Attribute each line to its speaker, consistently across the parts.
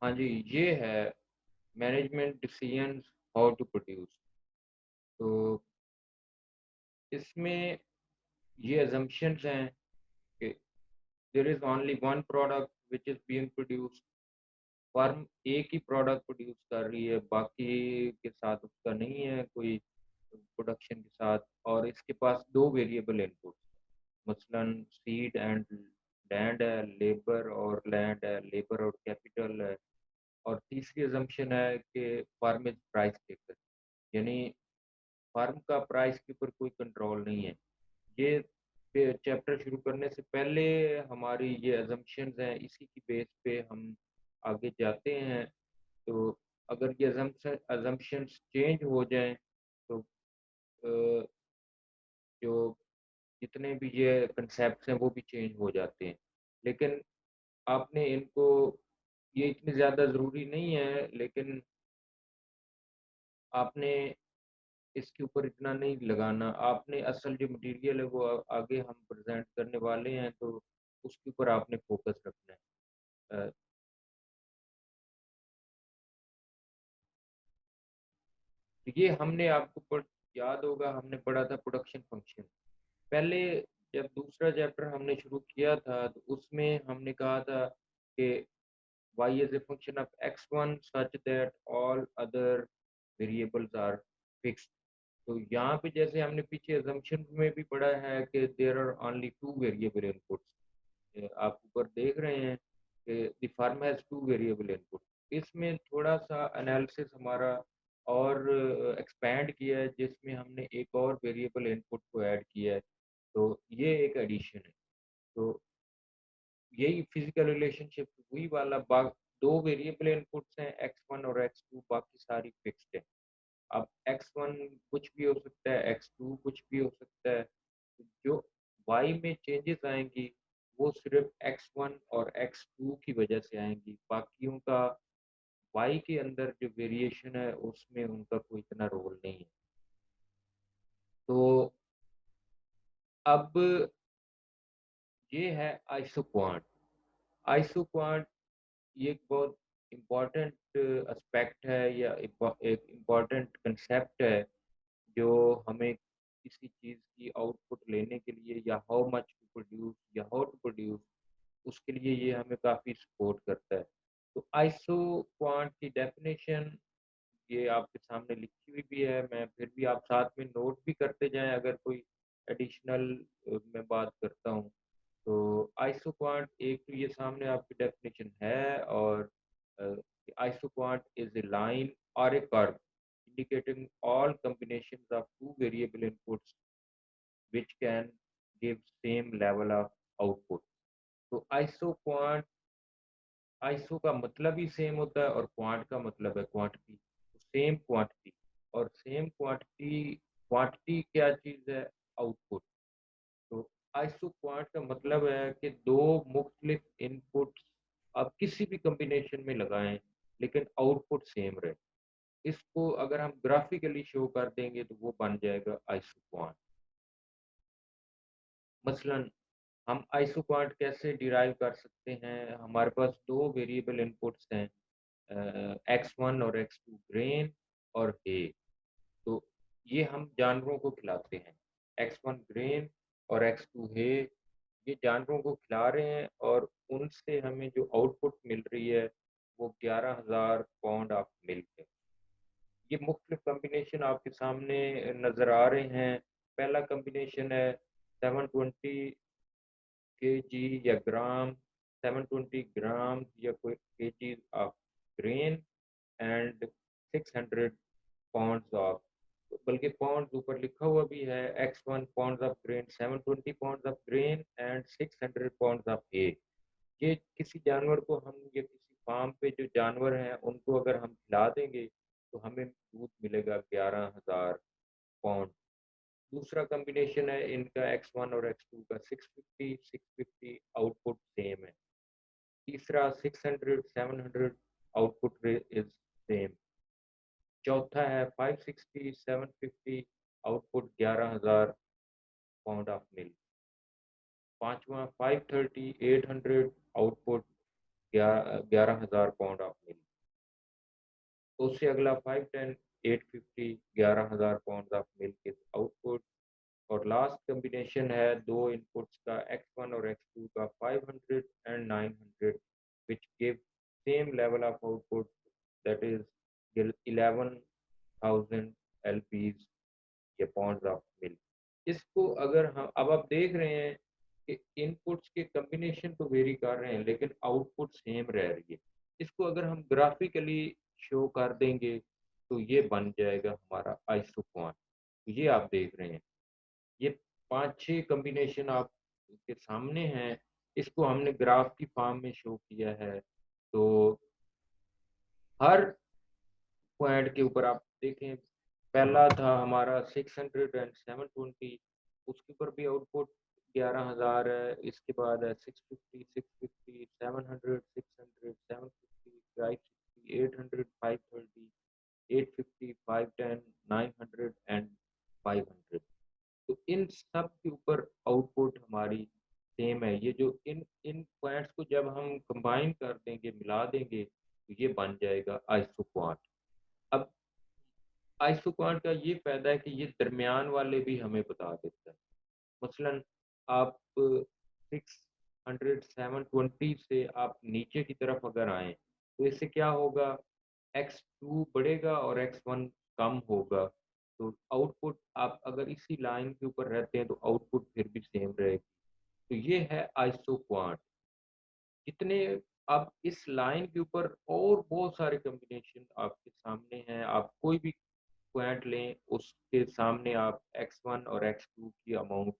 Speaker 1: हाँ जी, ये है management decisions how to produce. तो इसमें ये असम्पशन्स हैं कि there is only one product which is being produced. Firm एक ही प्रोडक्ट प्रोड्यूस कर रही है, बाकी के साथ उसका नहीं है कोई प्रोडक्शन के साथ, और इसके पास 2 वेरिएबल इनपुट्स हैं। मसलन सीड एंड लैंड है, लेबर और लैंड है, लेबर और कैपिटल है। और तीसरी असम्पशन है कि फर्म इज़ प्राइस टेकर, यानी फर्म का प्राइस के ऊपर कोई कंट्रोल नहीं है। ये चैप्टर शुरू करने से पहले हमारी ये असम्पशन्स हैं, इसी की बेस पे हम आगे जाते हैं। तो अगर ये असम्पशन्स चेंज हो जाएँ तो अ, जो जितने भी ये कॉन्सेप्ट्स हैं वो भी चेंज हो जाते हैं। लेकिन आपने इनको, ये इतनी ज़्यादा ज़रूरी नहीं है, लेकिन आपने इसके ऊपर इतना नहीं लगाना। आपने असल जो मटेरियल है वो आगे हम प्रेज़ेंट करने वाले हैं, तो उसके ऊपर आपने फ़ोकस रखना है। तो ये हमने आपको याद होगा, हमने पढ़ा था प्रोडक्शन फ़ंक्शन। पहले जब दूसरा चैप्टर हमने शुरू किया था तो उसमें हमने कहा था कि y is a function of x1 such that all other variables are fixed। तो यहाँ पे जैसे हमने पीछे assumption में भी पढ़ा है कि there are only two variable inputs। आप ऊपर देख रहे हैं कि the firm has two variable input। इसमें थोड़ा सा एनालिसिस हमारा और एक्सपैंड किया है, जिसमें हमने एक और वेरिएबल इनपुट को ऐड किया है। तो ये एक एडिशन है। तो यही फिजिकल रिलेशनशिप वही वाला बाग, 2 वेरिएबल इनपुट्स हैं x1 और x2, बाकी सारी फिक्स्ड है। अब x1 कुछ भी हो सकता है, x2 कुछ भी हो सकता है। जो y में चेंजेस आएँगी वो सिर्फ़ x1 और x2 की वजह से आएँगी। बाकियों का y के अंदर जो वेरिएशन है उसमें उनका कोई इतना रोल नहीं है। तो अब ये है आइसोक्वांट। आइसोक्वांट ये एक बहुत इम्पोर्टेंट एस्पेक्ट है, या एक इम्पोर्टेंट कंसेप्ट है जो हमें किसी चीज़ की आउटपुट लेने के लिए, या हाउ मच टू प्रोड्यूस या हाउ टू प्रोड्यूस, उसके लिए ये हमें काफ़ी सपोर्ट करता है। तो आइसो क्वांट की डेफिनेशन ये आपके सामने लिखी हुई भी है, मैं फिर भी आप साथ में नोट भी करते जाएं अगर कोई एडिशनल मैं बात करता हूँ। तो आइसोक्वांट एक तो ये सामने आपकी डेफिनेशन है, और आइसोक्वांट इज ए लाइन और ए curve indicating all combinations of two variable inputs which can give same level of output। तो आइसो का मतलब ही सेम होता है, और क्वांट का मतलब है क्वांटिटी। तो सेम क्वांटिटी, और सेम क्वांटिटी, क्वांटिटी क्या चीज़ है? आउटपुट। तो आइसो क्वांट का मतलब है कि दो मुख्तलिफ इनपुट्स आप किसी भी कॉम्बिनेशन में लगाएं, लेकिन आउटपुट सेम रहे। इसको अगर हम ग्राफिकली शो कर देंगे तो वो बन जाएगा आइसो क्वांट। मसलन हम आइसोक्वांट कैसे डिराइव कर सकते हैं? हमारे पास दो वेरिएबल इनपुट्स हैं, एक्स वन और एक्स टू, ग्रेन और हे। तो ये हम जानवरों को खिलाते हैं, एक्स वन ग्रेन और एक्स टू हे। ये जानवरों को खिला रहे हैं, और उनसे हमें जो आउटपुट मिल रही है वो 11,000 पाउंड ऑफ मिल्क है। ये मुख्तलिफ कॉम्बिनेशन आपके सामने नज़र आ रहे हैं। पहला कॉम्बिनेशन है 720 केजी या ग्राम, 720 ग्राम या कोई KGs of grain and 600 pounds of, बल्कि पाउंड्स ऊपर लिखा हुआ भी है, x1 pounds of grain, 720 pounds of grain and 600 pounds of hay। ये किसी जानवर को हम, या किसी फार्म पे जो जानवर हैं उनको अगर हम खिला देंगे तो हमें दूध मिलेगा 11,000 पाउंड। दूसरा कॉम्बिनेशन है इनका x1 और x2 का, 650 650 आउटपुट सेम है। तीसरा 600 700 आउटपुट इज सेम। चौथा है 560 750 आउटपुट 11,000 पाउंड ऑफ मिल्क। पांचवा 530 800 आउटपुट 11,000 पाउंड ऑफ मिल्क। उससे अगला 510 850 11,000 pound of milk is output. और लास्ट कॉम्बिनेशन है दो इनपुट्स का X1 और X2 का 500 and 900 which give same level of output, that is 11,000 LPs या पॉन्ड्स ऑफ मिल्क। इसको अगर हम अब आप देख रहे हैं कि इनपुट्स के कॉम्बिनेशन तो वेरी कर रहे हैं लेकिन आउटपुट सेम रह रही है। इसको अगर हम ग्राफिकली शो कर देंगे तो ये बन जाएगा हमारा आइसोक्वान। ये आप देख रहे हैं, ये 5-6 कॉम्बिनेशन आपके सामने हैं। इसको हमने ग्राफ की फॉर्म में शो किया है। तो हर पॉइंट के ऊपर आप देखें, पहला था हमारा 600 एंड 720, उसके ऊपर भी आउटपुट 11,000 है। इसके बाद है 650 650 700 600 750 560 800 530 850 510 900 एंड 500। तो इन सब के ऊपर आउटपुट हमारी सेम है। ये जो इन इन पॉइंट्स को जब हम कंबाइन कर देंगे, मिला देंगे, तो ये बन जाएगा आइसोक्वांट। अब आइसोक्वांट का ये फ़ायदा है कि ये दरमियान वाले भी हमें बता देता है। मसलन आप 600 720 से आप नीचे की तरफ अगर आएँ, तो इससे क्या होगा, X2 बढ़ेगा और X1 कम होगा। तो आउटपुट आप अगर इसी लाइन के ऊपर रहते हैं तो आउटपुट फिर भी सेम रहेगी। तो ये है आइसोक्वांट। जितने अब इस लाइन के ऊपर और बहुत सारे कॉम्बिनेशन आपके सामने हैं। आप कोई भी पॉइंट लें, उसके सामने आप X1 और X2 की अमाउंट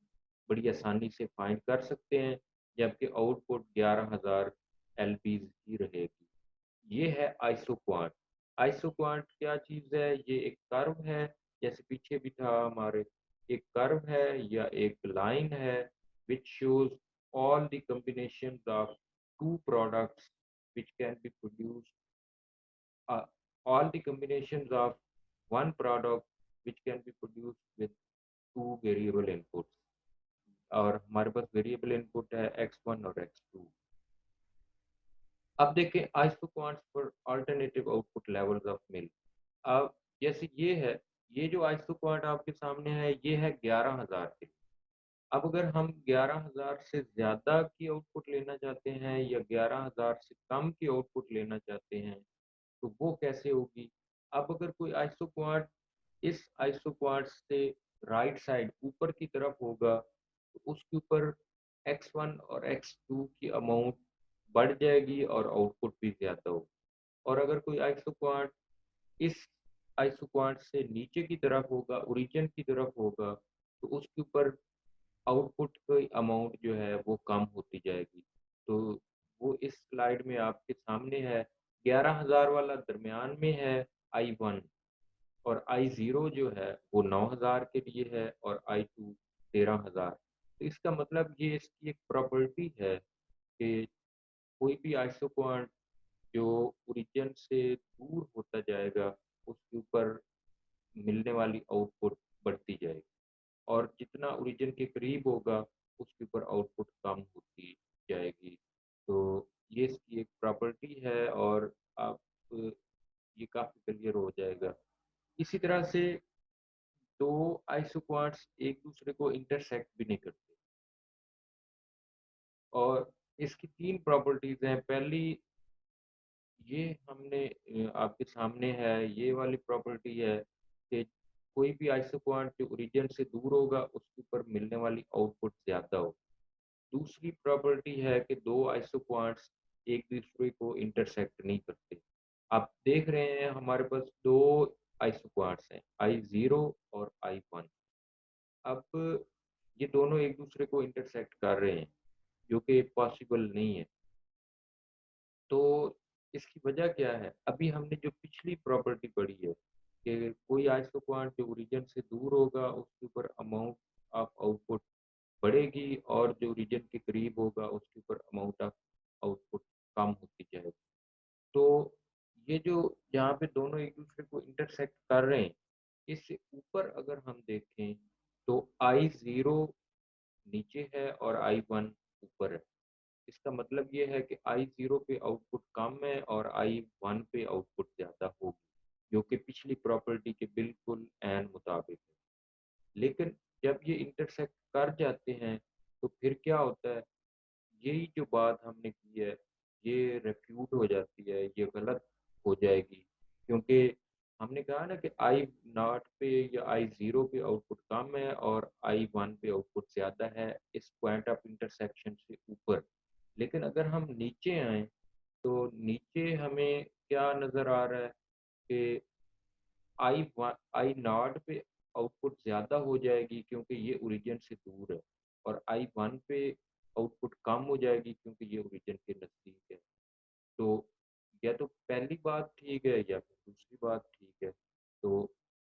Speaker 1: बड़ी आसानी से फाइंड कर सकते हैं, जबकि आउटपुट 11,000 एलपीज़ ही रहेगी। ये है आइसोक्वांट। आइसोक्वांट क्या चीज़ है? ये एक कर्व है, जैसे पीछे भी था हमारे, एक कर्व है या एक लाइन है which shows all the combinations of two products which can be produced, uh, all the combinations of one product which can be produced with two variable inputs। और हमारे पास वेरिएबल इनपुट है X1 और X2। अब देखें isoquants for alternative output levels of milk. अब जैसे ये है, ये जो आइसोक्वांट आपके सामने है ये है 11,000 के। अब अगर हम 11,000 से ज़्यादा की आउटपुट लेना चाहते हैं या 11,000 से कम की आउटपुट लेना चाहते हैं, तो वो कैसे होगी? अब अगर कोई आइसोक्वांट इस आइसोक्वांट से राइट साइड ऊपर की तरफ होगा, तो उसके ऊपर X1 और X2 की अमाउंट बढ़ जाएगी और आउटपुट भी ज़्यादा होगा। और अगर कोई आइसोक्वांट इस आइसोक्वांट से नीचे की तरफ होगा, ओरिजिन की तरफ होगा, तो उसके ऊपर आउटपुट की अमाउंट जो है वो कम होती जाएगी। तो वो इस स्लाइड में आपके सामने है। 11,000 वाला दरमियान में है I1, और I0 जो है वो 9,000 के लिए है और I2 13,000। तो इसका मतलब ये इसकी एक प्रॉपर्टी है कि कोई भी आइसोक्वांट जो ओरिजिन से दूर होता जाएगा, उसके ऊपर मिलने वाली आउटपुट बढ़ती जाएगी, और जितना ओरिजिन के करीब होगा उसके ऊपर आउटपुट कम होती जाएगी। तो ये इसकी एक प्रॉपर्टी है, और आप ये काफ़ी क्लियर हो जाएगा। इसी तरह से दो आइसोक्वांट्स एक दूसरे को इंटरसेक्ट भी नहीं करते, और इसकी 3 प्रॉपर्टीज़ हैं। पहली, ये हमने आपके सामने है, ये वाली प्रॉपर्टी है कि कोई भी आइसोक्वांट जो ओरिजिन से दूर होगा उसके ऊपर मिलने वाली आउटपुट ज़्यादा होगी। दूसरी प्रॉपर्टी है कि दो आइसोक्वांट्स एक दूसरे को इंटरसेक्ट नहीं करते। आप देख रहे हैं हमारे पास दो आइसोक्वांट्स हैं, I0 और I1। अब ये दोनों एक दूसरे को इंटरसेक्ट कर रहे हैं, जो कि पॉसिबल नहीं है। तो इसकी वजह क्या है? अभी हमने जो पिछली प्रॉपर्टी पढ़ी है कि कोई आइसोक्वांट जो ओरिजिन से दूर होगा उसके ऊपर अमाउंट ऑफ आउटपुट बढ़ेगी, और जो रीजन के करीब होगा उसके ऊपर अमाउंट ऑफ आउटपुट कम होती जाएगी। तो ये जो जहाँ पे दोनों एक दूसरे को इंटरसेक्ट कर रहे हैं, इससे ऊपर अगर हम देखें तो I0 नीचे है और I1 ऊपर है। इसका मतलब ये है कि I0 पे आउटपुट कम है और I1 पे आउटपुट ज़्यादा होगी, जो कि पिछली प्रॉपर्टी के बिल्कुल ऐन मुताबिक है। लेकिन जब ये इंटरसेक्ट कर जाते हैं, तो फिर क्या होता है, यही जो बात हमने की है, ये रेफ्यूट हो जाती है, ये गलत हो जाएगी, क्योंकि हमने कहा ना कि आई नॉट पे या I0 पे आउटपुट कम है और I1 पे आउटपुट ज़्यादा है इस पॉइंट ऑफ इंटरसेक्शन से ऊपर। लेकिन अगर हम नीचे आएँ, तो नीचे हमें क्या नज़र आ रहा है कि आई नॉट पे आउटपुट ज़्यादा हो जाएगी क्योंकि ये ओरिजिन से दूर है और I1 पे आउटपुट कम हो जाएगी क्योंकि ये ओरिजिन के नज़दीक है। तो या तो पहली बात ठीक है या फिर दूसरी बात ठीक है। तो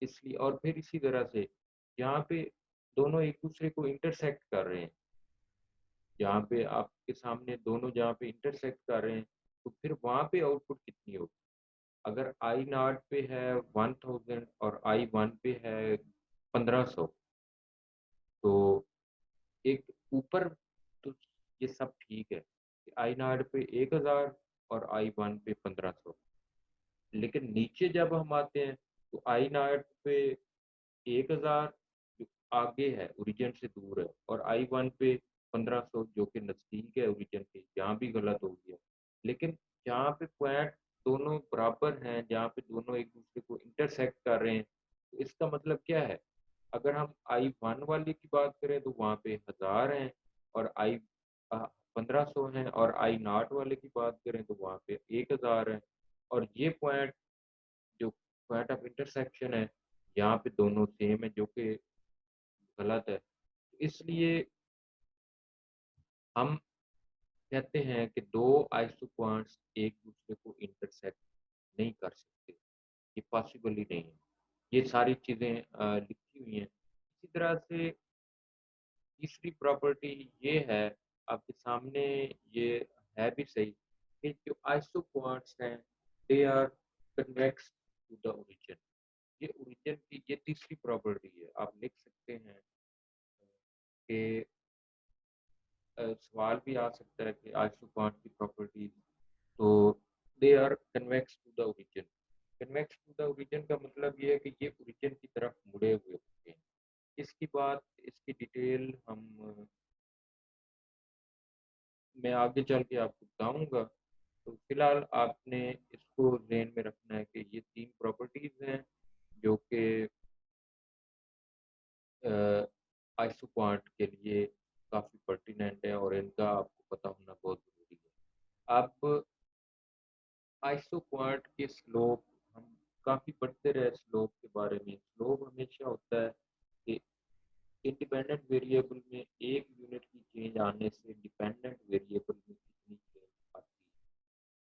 Speaker 1: इसलिए और फिर इसी तरह से यहाँ पे दोनों एक दूसरे को इंटरसेक्ट कर रहे हैं। जहाँ पे आपके सामने दोनों जहाँ पे इंटरसेक्ट कर रहे हैं, तो फिर वहाँ पे आउटपुट कितनी होगी? अगर आई नॉट पे है 1000 और I1 पे है 1500, तो एक ऊपर तो ये सब ठीक है कि आई नॉट पे 1000 और I1 पे 1500, लेकिन नीचे जब हम आते हैं तो आई नॉट पे 1000 जो आगे है, ओरिजिन से दूर है, और I1 पे 1500 जो कि नज़दीक है ओरिजिन के, यहाँ भी गलत हो गया। लेकिन जहाँ पे पॉइंट दोनों बराबर हैं, जहाँ पे दोनों एक दूसरे को इंटरसेक्ट कर रहे हैं, तो इसका मतलब क्या है? अगर हम I1 वाले की बात करें तो वहाँ पे 1000 हैं और 1500 हैं, और आई नॉट वाले की बात करें तो वहाँ पे 1000 है, और ये पॉइंट जो पॉइंट ऑफ इंटरसेक्शन है, यहाँ पे दोनों सेम है, जो कि गलत है। इसलिए हम कहते हैं कि दो आइसो पॉइंट्स एक दूसरे को इंटरसेक्ट नहीं कर सकते, ये पॉसिबल ही नहीं है। ये सारी चीज़ें लिखी हुई हैं। इसी तरह से तीसरी प्रॉपर्टी ये है, आपके सामने ये है भी सही, कि जो आइसो पॉइंट्स हैं, they are convex to the origin. ये ओरिजिन की ये तीसरी प्रॉपर्टी है। आप लिख सकते हैं कि सवाल भी आ सकता है कि आइसोक्वांट की प्रॉपर्टीज, तो they are convex to the origin. Convex to the origin का मतलब ये है कि ये ओरिजिन की तरफ मुड़े हुए होते हैं। इसकी बात, इसकी डिटेल हम मैं आगे चल के आपको बताऊंगा। तो फिलहाल आपने इसको ध्यान में रखना है कि ये तीन प्रॉपर्टीज हैं जो कि आइसोक्वांट के लिए काफ़ी पर्टिनेंट है और इनका आपको पता होना बहुत ज़रूरी है। अब आइसोक्वांट के स्लोप, हम काफ़ी पढ़ते रहे स्लोप के बारे में। स्लोप हमेशा होता है कि इंडिपेंडेंट वेरिएबल में एक यूनिट की चेंज आने से डिपेंडेंट वेरिएबल में कितनी चेंज आती है।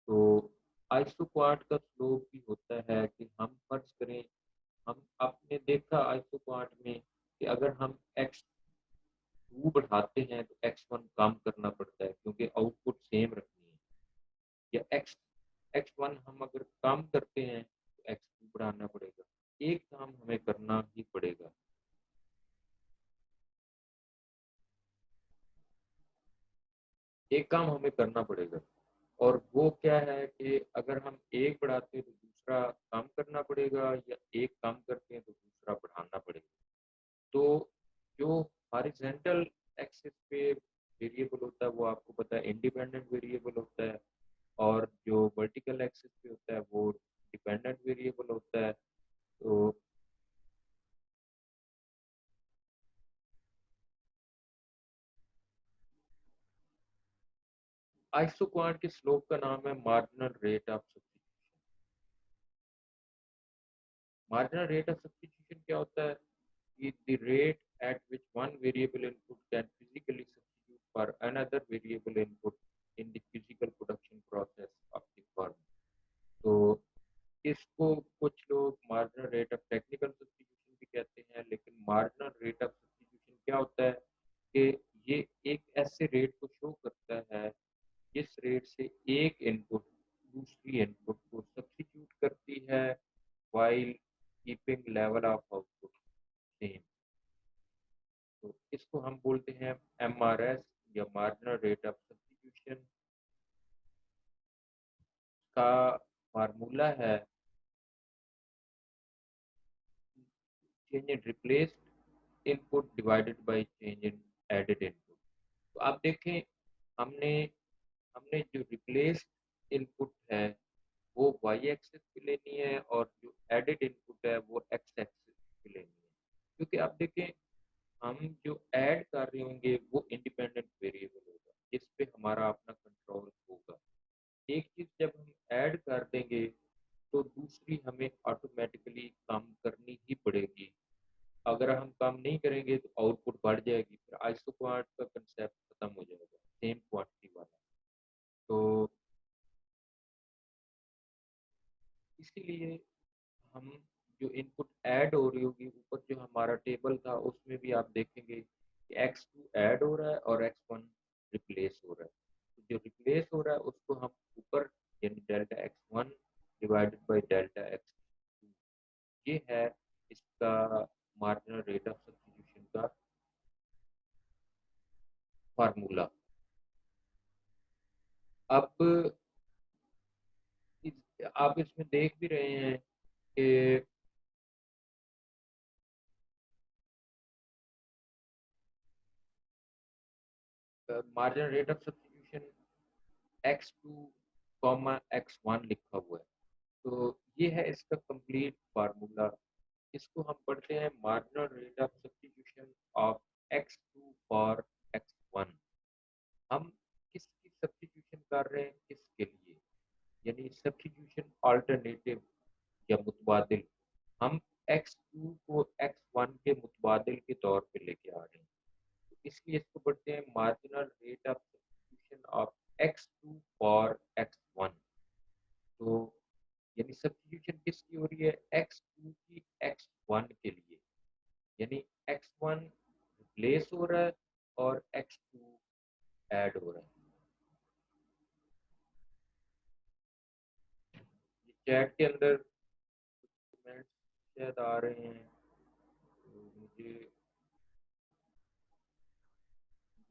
Speaker 1: तो आइसोक्वांट का स्लोप भी होता है कि हम फर्ज करें, हम आपने देखा आइसोक्वांट में कि अगर हम एक्स टू बढ़ाते हैं तो X1 कम करना पड़ता है क्योंकि आउटपुट सेम रखनी है। या X1 हम अगर कम करते हैं तो X2 बढ़ाना पड़ेगा। एक काम हमें करना ही पड़ेगा। एक काम हमें करना पड़ेगा, और वो क्या है कि अगर हम एक बढ़ाते हैं तो दूसरा कम करना पड़ेगा, या एक कम करते हैं तो दूसरा बढ़ाना पड़ेगा। तो जो हॉरिजॉन्टल एक्सिस पे वेरिएबल होता है वो आपको पता है इंडिपेंडेंट वेरिएबल होता है, और जो वर्टिकल एक्सिस पे होता है वो डिपेंडेंट वेरिएबल होता है। तो आइसोक्वांट के स्लोप का नाम है marginal rate of substitution. Marginal rate of substitution क्या होता है? कि the rate at which one variable input can physically substitute for another variable input in the physical production process of the firm. तो इसको कुछ लोग marginal rate of technical substitution भी कहते हैं, लेकिन मार्जिनल रेट ऑफ सब्स्टिट्यूशन क्या होता है कि ये एक ऐसे रेट को शो करता है जिस रेट से एक इनपुट दूसरी इनपुट को सब्स्टिट्यूट करती है while keeping level of output same. तो इसको हम बोलते हैं MRS या marginal rate of substitution. Substitution का फार्मूला है change in replaced input divided by change in added input. तो आप देखें, हमने हमने जो रिप्लेस्ड इनपुट है वो वाई एक्सिस पे लेनी है और जो एडेड इनपुट है वो एक्स एक्सिस पे लेनी है। क्योंकि आप देखें, हम जो ऐड कर रहे होंगे वो इंडिपेंडेंट वेरिएबल होगा जिस पे हमारा अपना कंट्रोल होगा। एक चीज जब हम ऐड कर देंगे तो दूसरी हमें ऑटोमेटिकली कम करनी ही पड़ेगी। अगर हम कम नहीं करेंगे तो आउटपुट बढ़ जाएगी, फिर आइसोक्वांट का कंसेप्ट खत्म हो जाएगा, सेम क्वांटिटी वाला। तो इसीलिए हम जो इनपुट ऐड हो रही होगी, ऊपर जो हमारा टेबल था उसमें भी आप देखेंगे कि x2 ऐड हो रहा है और x1 रिप्लेस हो रहा है। तो जो रिप्लेस हो रहा है उसको हम ऊपर, यानी delta x1 divided by delta x2, ये है इसका मार्जिनल रेट ऑफ सब्स्टिट्यूशन का फार्मूला। अब आप इसमें देख भी रहे हैं कि marginal rate of substitution x2 comma x1 लिखा हुआ है। तो ये है इसका कंप्लीट फार्मूला। इसको हम पढ़ते हैं marginal rate of substitution of x2 for x1। हम किसकी सब्स्टिट्यूशन कर रहे हैं, किसके लिए, यानी सब्स्टिट्यूशन अल्टरनेटिव या मुतबादिल। हम x2 को x1 के मुतबादिल के तौर पे लेके आ रहे हैं, तो इसलिए इसको पढ़ते हैं marginal rate of substitution of x2 for x1। तो यानी सब्स्टिट्यूशन किसकी हो रही है, x2 की x1 के लिए, यानी x1 रिप्लेस हो रहा है और x2 ऐड हो रहा है। ये चैट के अंदर कुछ कमेंट्स शायद आ रहे हैं, तो मुझे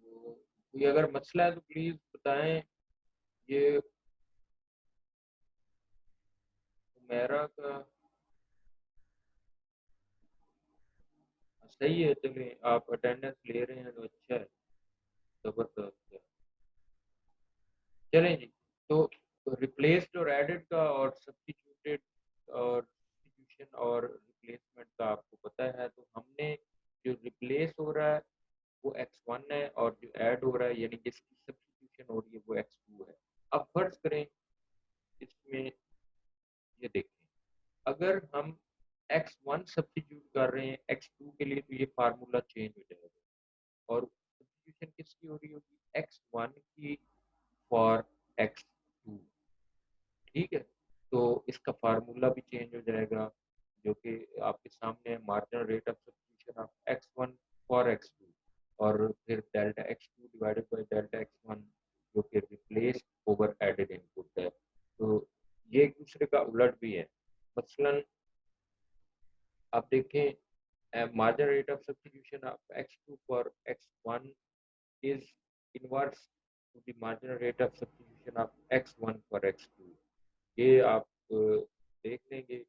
Speaker 1: वो कोई अगर मसला है तो प्लीज बताएं। ये मेरा का सही है, चलिए आप अटेंडेंस ले रहे हैं तो अच्छा है, जबरदस्त है। चलें जी। तो रिप्लेस्ड और एडेड का और सब्स्टिट्यूटेड और सब्स्टिट्यूशन और रिप्लेसमेंट का आपको पता है। तो हमने जो रिप्लेस हो रहा है वो x1 है और जो ऐड हो रहा है यानी जिसकी सब्स्टिट्यूशन हो रही है वो x2 है। अब फर्ज करें इसमें, ये देखें, अगर हम x1 सब्स्टिट्यूट कर रहे हैं x2 के लिए तो ये फार्मूला चेंज हो जाएगा और सब्स्टिट्यूशन किसकी हो रही होगी, x1 की फॉर x2। ठीक है, तो इसका फार्मूला भी चेंज हो जाएगा, जो कि आपके सामने है, marginal rate of substitution of x1 for x2 और फिर delta x2 divided by delta x1, जो कि रिप्लेस्ड ओवर एडेड इनपुट है। तो ये एक दूसरे का उलट भी है। मसलन आप देखें, marginal rate of substitution of x2 for x1 is inverse to the marginal rate of substitution of x1 for x2। ये आप देख लेंगे।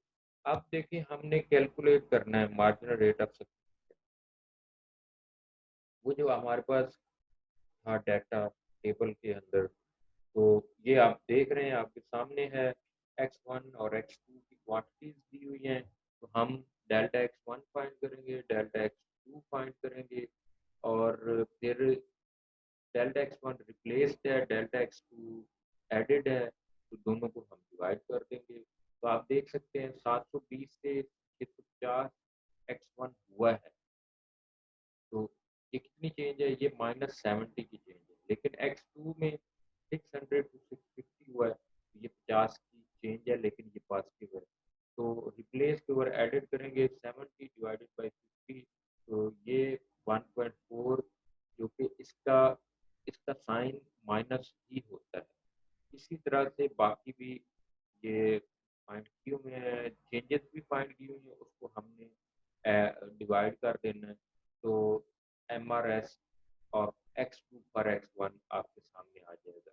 Speaker 1: अब देखिए, हमने कैलकुलेट करना है मार्जिनल रेट ऑफ सब्स्टिट्यूशन। वो जो हमारे पास था डाटा टेबल के अंदर, तो ये आप देख रहे हैं, आपके सामने है x1 और x2 की क्वांटिटीज दी हुई हैं। तो हम डेल्टा x1 फाइंड करेंगे, डेल्टा x2 फाइंड करेंगे और फिर डेल्टा x1 रिप्लेस्ड है, डेल्टा x2 एडेड है, तो दोनों को हम डिवाइड कर देंगे। तो आप देख सकते हैं 720 से 650 x1 हुआ है। तो ये कितनी चेंज है, ये -70 की चेंज है। लेकिन x2 में 600 टू 650 हुआ है, तो ये 50 की चेंज है, लेकिन ये पॉजिटिव है। तो रिप्लेस के ओवर एडेड करेंगे 70 डिवाइडेड बाई 50, तो ये 1.4, जो कि इसका इसका साइन माइनस ही होता है। इसी तरह से बाकी भी ये फाइंड की हुई है, चेंजेस भी फाइंड की हुई है, उसको हमने डिवाइड कर देना है। तो M R S of x2 पर x1 आपके सामने आ जाएगा।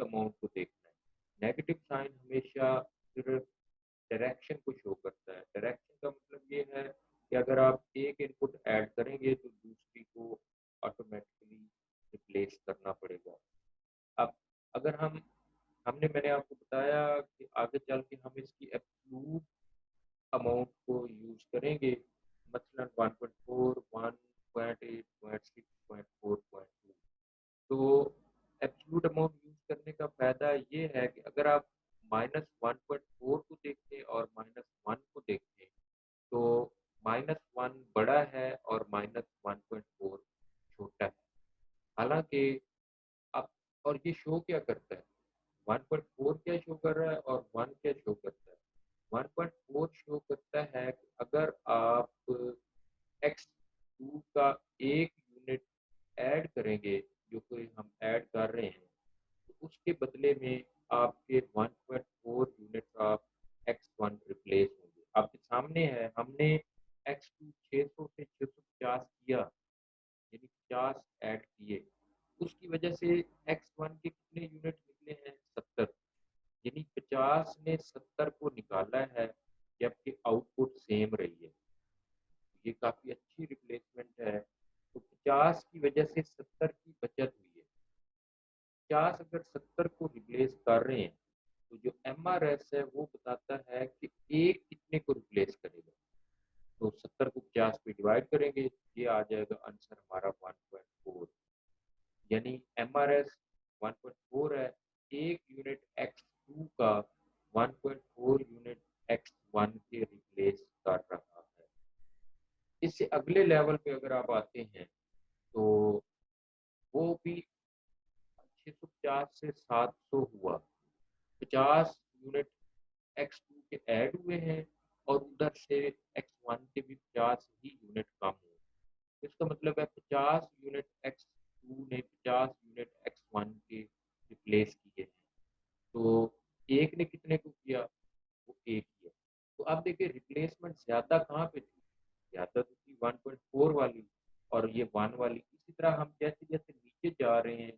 Speaker 1: अमाउंट को देखना है। नेगेटिव साइन हमेशा सिर्फ डायरेक्शन को शो करता है। डायरेक्शन का मतलब ये है कि अगर आप एक इनपुट ऐड करेंगे तो दूसरी को ऑटोमेटिकली रिप्लेस करना पड़ेगा। अब अगर मैंने आपको बताया कि आगे चल के हम इसकी एब्सोल्यूट अमाउंट को यूज़ करेंगे, मसलन 1.4, 1.8, 0.6, 0.4, 2। तो एब्सोल्यूट अमाउंट यूज़ करने का फ़ायदा ये है कि अगर आप -1.4 को देखें और -1 को देखें, तो -1 बड़ा है और -1.4 छोटा है। हालाँकि अब और ये शो क्या करता है? 1.4 क्या शो कर रहा है और 1 क्या शो करता है? 1.4 शो करता है कि अगर आप x2 का 1 यूनिट ऐड करेंगे, जो कि हम ऐड कर रहे हैं, तो उसके बदले में आपके 1.4 यूनिट्स ऑफ x1 रिप्लेस होंगे। आपके सामने है, हमने x2 600 से 650 किया, यानी 50 ऐड किए। उसकी वजह से x1 के कितने यूनिट निकले हैं? 70। यानी 50 ने 70 को निकाला है, जबकि आउटपुट सेम रही है। ये काफ़ी अच्छी रिप्लेसमेंट है। तो 50 की वजह से 70 की बचत हुई है। 50 अगर 70 को रिप्लेस कर रहे हैं, तो जो एमआरएस है वो बताता है कि एक कितने को रिप्लेस करेगा। तो 70 को 50 पे डिवाइड करेंगे, ये आ जाएगा आंसर हमारा 1.4। यानी एमआरएस 1.4 है। एक यूनिट x2 का 1.4 यूनिट x1 के रिप्लेस कर रहा है। इससे अगले लेवल पे अगर आप आते हैं, तो वो भी 650 से 700 हुआ। 50 यूनिट x2 के ऐड हुए हैं और उधर से x1 के भी 50 ही यूनिट कम हुए। इसका मतलब है 50 यूनिट x2 ने 50 यूनिट x1 के रिप्लेस किए हैं। तो एक ने कितने को किया? वो एक ही है। तो अब देखिए रिप्लेसमेंट ज़्यादा कहाँ पे थी? ज़्यादा तो थी 1.4 वाली और ये 1 वाली। इसी तरह हम जैसे-जैसे नीचे जा रहे हैं,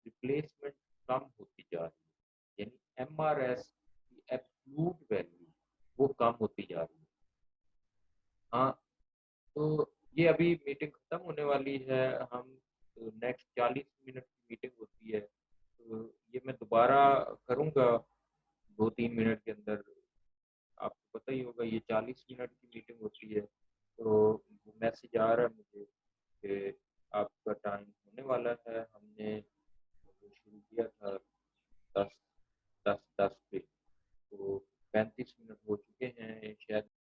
Speaker 1: रिप्लेसमेंट कम होती जा रही है। यानी एमआरएस की एब्सोल्यूट वैल्यू वो कम होती जा रही है। हाँ, तो ये अभी मीटिंग खत्म होने वाली है। हम नेक्स्ट 40 मिनट की मीटिंग होती है। तो ये मैं दोबारा करूँगा 2-3 मिनट के अंदर। आपको पता ही होगा ये 40 मिनट की मीटिंग होती है। तो मैसेज आ रहा है मुझे कि आपका टाइम होने वाला है। हमने शुरू किया था